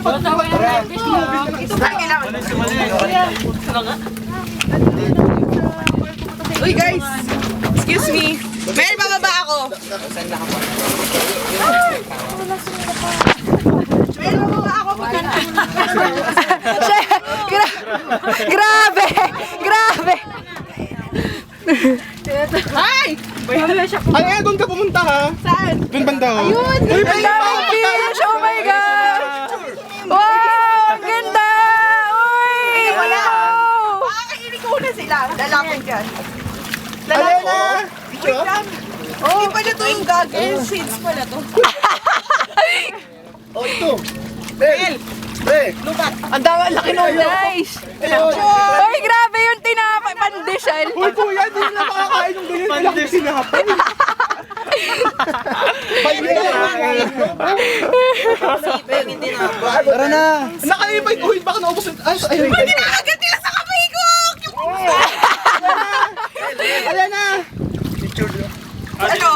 Uy guys! Excuse me! Mel, bababa ako! Mel, bababa ako! Grabe! Grabe! Ay! Ay, doon ka pumunta ha? Saan? Doon banda ho. Ayun! Ang daming fish! Oh my God! Wow! Ang ganda! Uy! Wala! Wow! Makakahilig ko na sila. Lalapit yan. Alena! Wait lang. Hindi pala to yung goggles. Shades pala to. Oh, ito. Bel! Bel! Ang dami, laki ng nice! Uy, grabe yung tinapay, pandesal! Uy, kuya, di na makakain yung ganyan. Kailangan ko sinapay. Tara na! Naka-invite ko, baka naubos yung... Ay, ayun. Agad nila sa kamay ko! Alena! Ano?